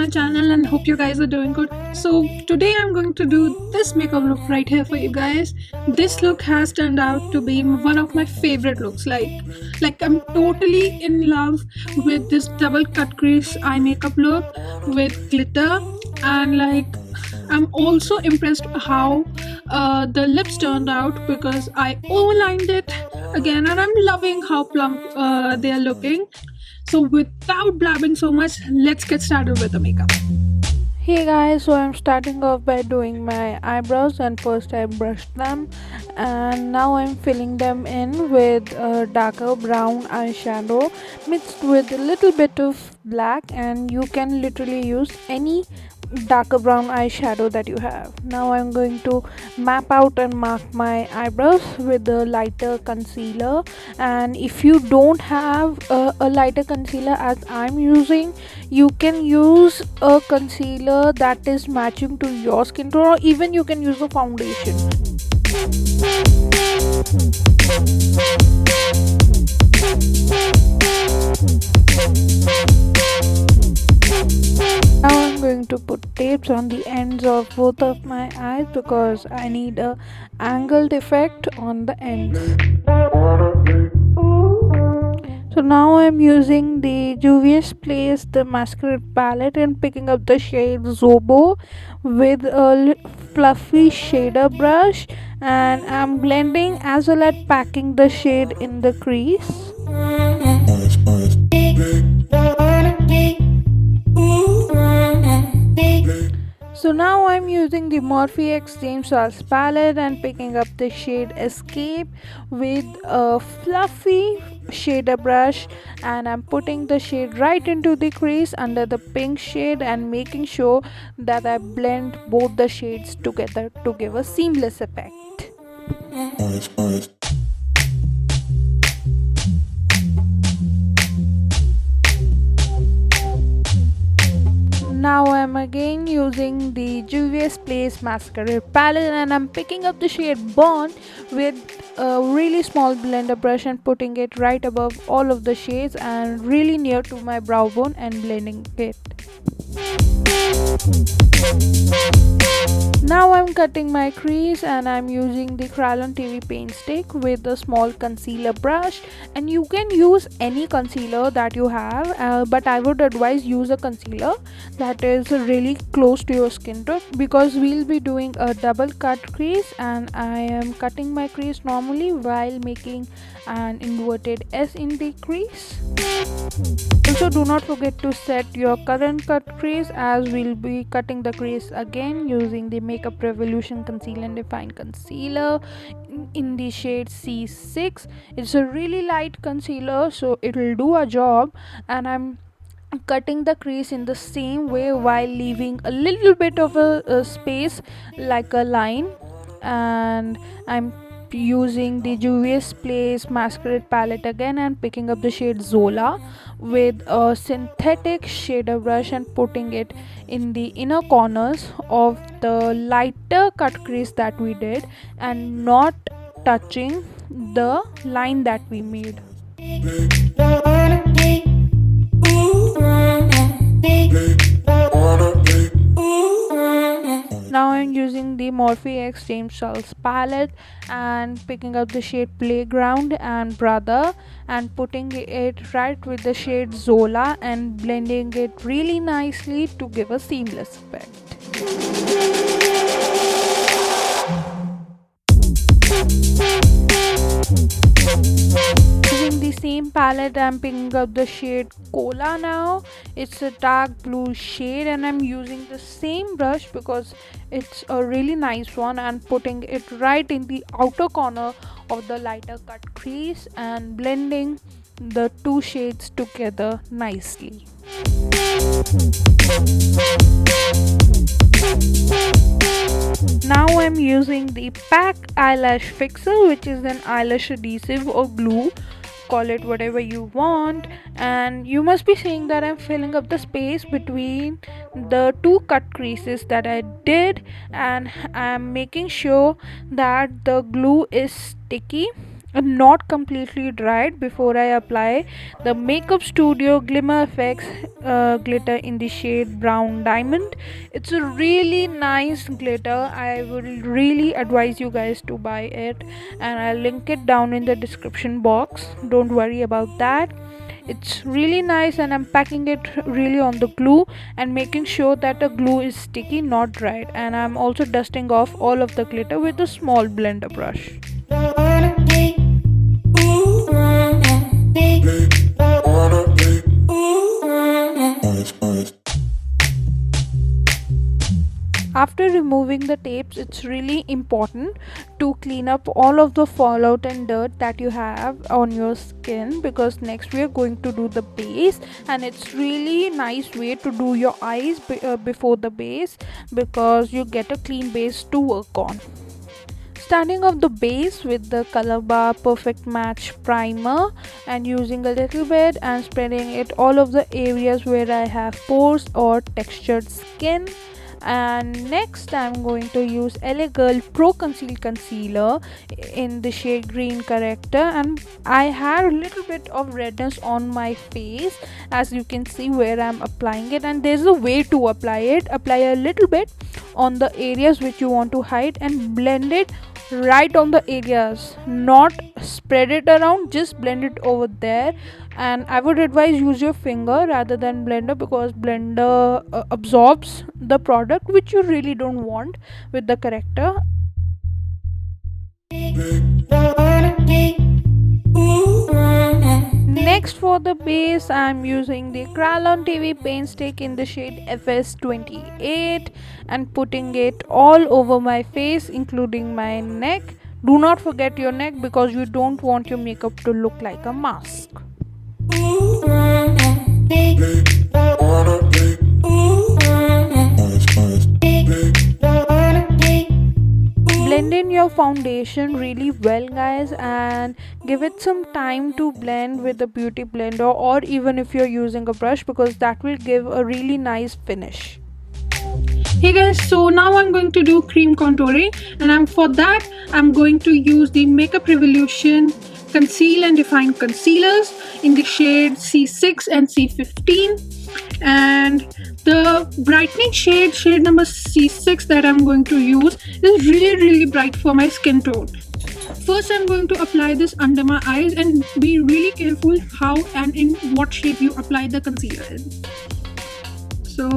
my channel and hope you guys are doing good. So today I'm going to do this makeup look right here for you guys. This look has turned out to be one of my favorite looks. Like I'm totally in love with this double cut crease eye makeup look with glitter, and I'm also impressed how the lips turned out because I overlined it again, and I'm loving how plump they are looking. So without blabbing so much, let's get started with the makeup. Hey guys, so I'm starting off by doing my eyebrows, and first I brushed them and now I'm filling them in with a darker brown eyeshadow mixed with a little bit of black, and you can literally use any darker brown eyeshadow that you have. Now I'm going to map out and mark my eyebrows with a lighter concealer, and if you don't have a lighter concealer as I'm using, you can use a concealer that is matching to your skin tone, or even you can use a foundation. Now I'm going to put tapes on the ends of both of my eyes because I need a angled effect on the ends. So now I'm using the Juvia's Place the Masquerade palette and picking up the shade Zobo with a fluffy shader brush, and I'm blending as well as packing the shade in the crease. So now I'm using the MORPHEXJAMESCHARLESPALETTE palette and picking up the shade Escape with a fluffy shader brush, and I'm putting the shade right into the crease under the pink shade and making sure that I blend both the shades together to give a seamless effect. Now I'm again using the Juvia's Place Masquerade palette, and I'm picking up the shade Bond with a really small blender brush and putting it right above all of the shades and really near to my brow bone and blending it. Now I'm cutting my crease, and I'm using the Kryolan TV Paintstick with a small concealer brush, and you can use any concealer that you have, but I would advise use a concealer that is really close to your skin tone because we'll be doing a double cut crease, and I am cutting my crease normally while making an inverted S in the crease. Also, do not forget to set your current cut crease as we'll be cutting the crease again using the Makeup Revolution Conceal and Define Concealer in the shade C6. It's a really light concealer, so it will do a job, and I'm cutting the crease in the same way while leaving a little bit of a space like a line, and I'm using the Juvia's Place Masquerade palette again and picking up the shade Zola with a synthetic shader brush and putting it in the inner corners of the lighter cut crease that we did and not touching the line that we made. Now I'm using the MORPHEXJAMESCHARLES palette and picking up the shade Playground and Brother and putting it right with the shade Zola and blending it really nicely to give a seamless effect. Using the same palette, I'm picking up the shade Cola now. It's a dark blue shade, and I'm using the same brush because it's a really nice one, and putting it right in the outer corner of the lighter cut crease and blending the two shades together nicely. Now I'm using the Pac Lash Fixer, which is an eyelash adhesive or glue, call it whatever you want, and you must be seeing that I'm filling up the space between the two cut creases that I did, and I'm making sure that the glue is sticky not completely dried before I apply the Makeup Studio Glimmer Effects glitter in the shade Brown Diamond. It's a really nice glitter. I will really advise you guys to buy it, and I'll link it down in the description box. Don't worry about that. It's really nice, and I'm packing it really on the glue and making sure that the glue is sticky, not dried. And I'm also dusting off all of the glitter with a small blender brush. After removing the tapes, it's really important to clean up all of the fallout and dirt that you have on your skin, because next we are going to do the base, and it's really nice way to do your eyes before the base, because you get a clean base to work on. Starting off the base with the COLORBAR Perfect Match primer and using a little bit and spreading it all of the areas where I have pores or textured skin. And next I'm going to use LA Girl Pro Conceal concealer in the shade Green Corrector, and I had a little bit of redness on my face, as you can see where I'm applying it. And there's a way to apply it. Apply a little bit on the areas which you want to hide and blend it right on the areas, not spread it around, just blend it over there. And I would advise use your finger rather than blender, because blender absorbs the product, which you really don't want with the corrector. Next, for the base, I'm using the Kryolan TV Paintstick in the shade FS 28 and putting it all over my face, including my neck. Do not forget your neck, because you don't want your makeup to look like a mask. Blend in your foundation really well, guys, and give it some time to blend with the beauty blender, or even if you're using a brush, because that will give a really nice finish. Hey guys, so now I'm going to do cream contouring, and for that I'm going to use the Makeup Revolution Conceal and Define concealers in the shade C6 and C15. And the brightening shade number C6 that I'm going to use is really bright for my skin tone. First I'm going to apply this under my eyes, and be really careful how and in what shape you apply the concealer in. So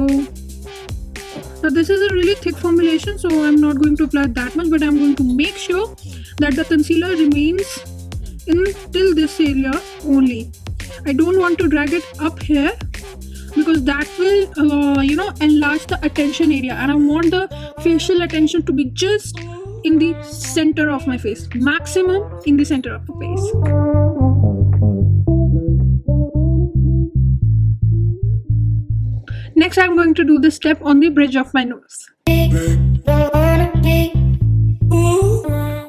this is a really thick formulation, so I'm not going to apply that much, but I'm going to make sure that the concealer remains till this area only. I don't want to drag it up here, because that will enlarge the attention area, and I want the facial attention to be just in the center of my face, maximum in the center of the face. Next I'm going to do this step on the bridge of my nose.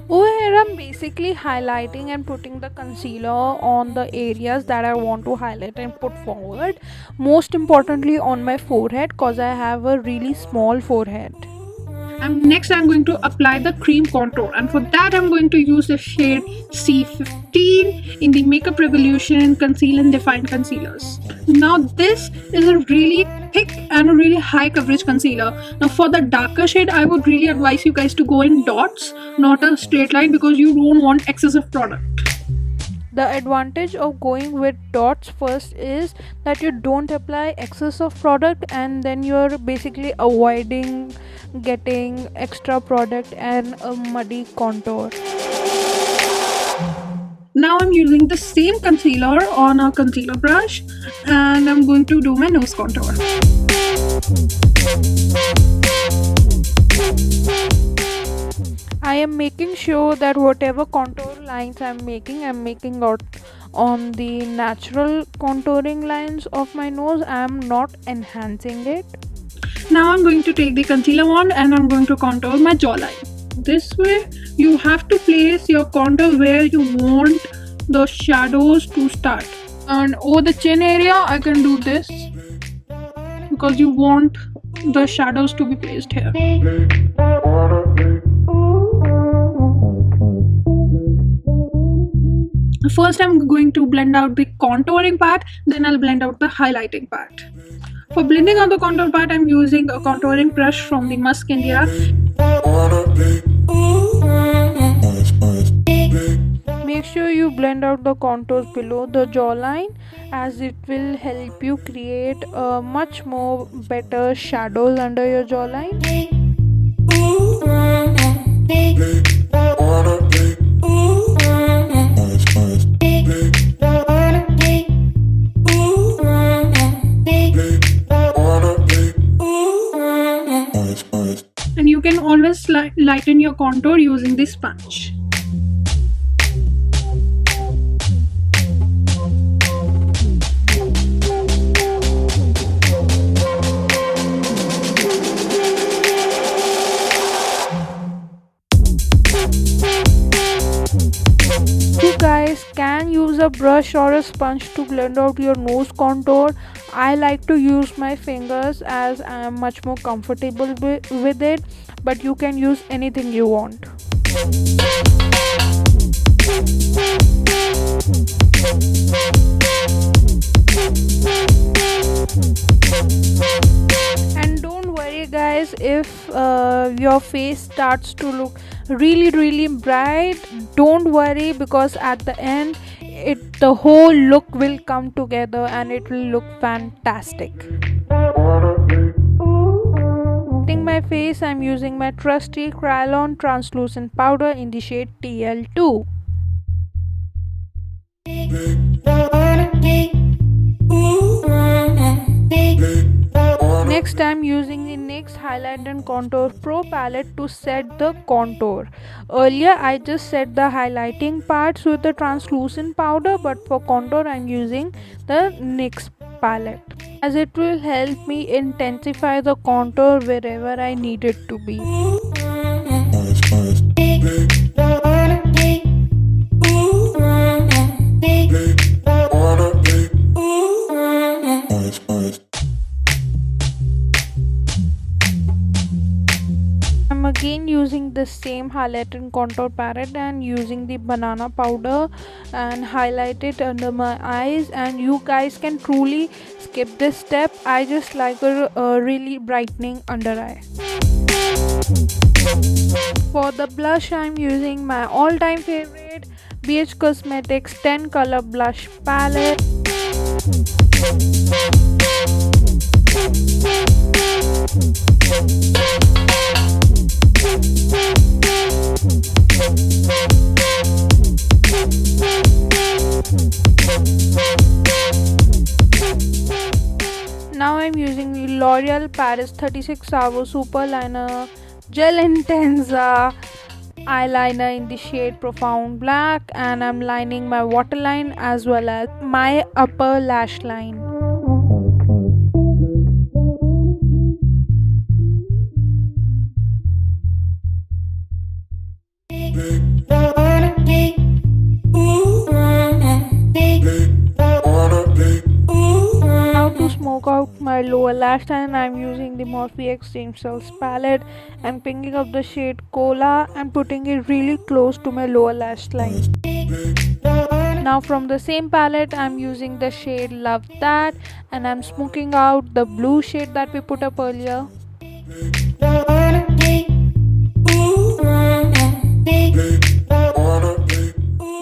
Over here I'm basically highlighting and putting the concealer on the areas that I want to highlight and put forward. Most importantly on my forehead, cause I have a really small forehead. And next I'm going to apply the cream contour, and for that I'm going to use the shade C15 in the Makeup Revolution Conceal and Define concealers. Now this is a really thick and a really high coverage concealer. Now for the darker shade I would really advise you guys to go in dots, not a straight line, because you don't want excessive product. The advantage of going with dots first is that you don't apply excess of product, and then you're basically avoiding getting extra product and a muddy contour. Now I'm using the same concealer on a concealer brush, and I'm going to do my nose contour. I am making sure that whatever contour lines I'm making out on the natural contouring lines of my nose. I'm not enhancing it. Now I'm going to take the concealer wand and I'm going to contour my jawline. This way you have to place your contour where you want the shadows to start. And over the chin area I can do this because you want the shadows to be placed here. First, I'm going to blend out the contouring part, then I'll blend out the highlighting part. For blending out the contour part, I'm using a contouring brush from the Musk India. Make sure you blend out the contours below the jawline, as it will help you create a much more better shadows under your jawline. And you can always lighten your contour using this sponge. You guys can use a brush or a sponge to blend out your nose contour. I like to use my fingers as I am much more comfortable with it, but you can use anything you want. And don't worry guys, if your face starts to look really bright, don't worry, because at the end the whole look will come together and it will look fantastic. My face, I'm using my trusty Kryolan translucent powder in the shade TL2. Next, I'm using the NYX Highlight and Contour Pro palette to set the contour. Earlier, I just set the highlighting parts with the translucent powder, but for contour, I'm using the NYX palette, as it will help me intensify the contour wherever I need it to be. I'm again using the same highlight and contour palette and using the banana powder and highlight it under my eyes, and you guys can truly skip this step. I just like a really brightening under eye. For the blush, I'm using my all-time favorite BH Cosmetics 10 color blush palette. Now I'm using the L'Oreal Paris 36 Hour Super Liner Gel Intenza eyeliner in the shade Profound Black, and I'm lining my waterline as well as my upper lash line. Smoke out my lower lash line, I'm using the Morphe X Jamescharles palette and picking up the shade Cola and putting it really close to my lower lash line. Now from the same palette, I'm using the shade Love That, and I'm smoking out the blue shade that we put up earlier.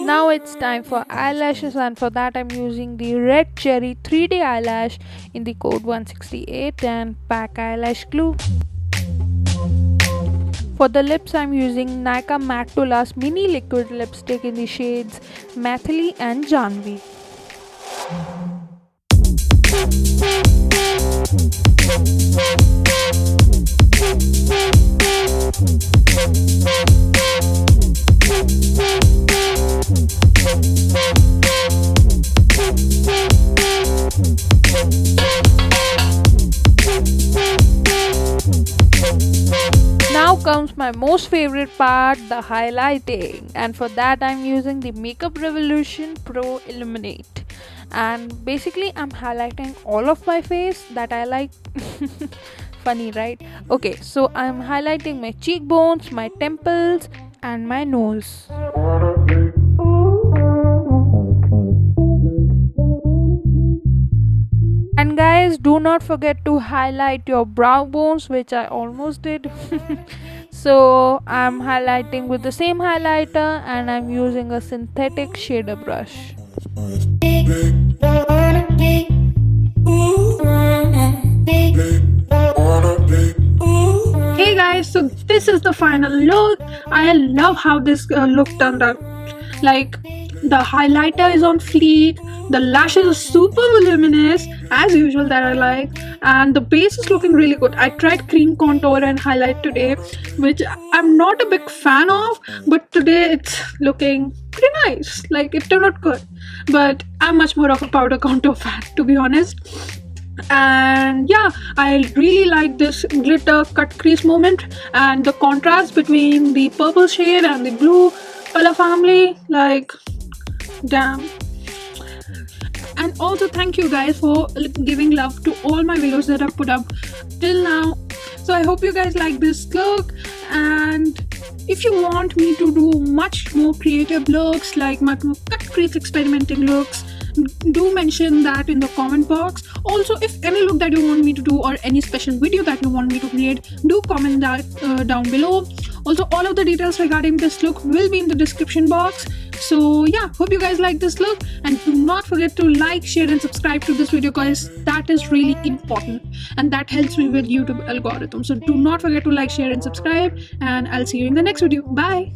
Now it's time for eyelashes, and for that I'm using the Red Cherry 3D eyelash in the code 168 and Pac Eyelash Glue. For the lips, I'm using Nykaa Matte to Last Mini Liquid Lipstick in the shades Maithili and Janhvi. Now comes my most favorite part, the highlighting, and for that I'm using the Makeup Revolution Pro Illuminate, and basically I'm highlighting all of my face that I like. Funny, right? Okay, so I'm highlighting my cheekbones, my temples and my nose. do not forget to highlight your brow bones, which I almost did. So I'm highlighting with the same highlighter and I'm using a synthetic shader brush. Hey guys, so this is the final look. I love how this look turned out. Like, the highlighter is on fleek, the lashes are super voluminous as usual that I like, and the base is looking really good. I tried cream contour and highlight today, which I'm not a big fan of, but today it's looking pretty nice. Like, it turned out good, but I'm much more of a powder contour fan, to be honest. And yeah, I really like this glitter cut crease moment and the contrast between the purple shade and the blue color family. Like, damn. And also thank you guys for giving love to all my videos that I've put up till now. So I hope you guys like this look, and if you want me to do much more creative looks, like much more cut crease experimenting looks, do mention that in the comment box. Also, if any look that you want me to do or any special video that you want me to create, do comment that down below. Also, all of the details regarding this look will be in the description box. So yeah, hope you guys like this look, and do not forget to like, share and subscribe to this video, guys. That is really important and that helps me with YouTube algorithm. So do not forget to like, share and subscribe, and I'll see you in the next video. Bye.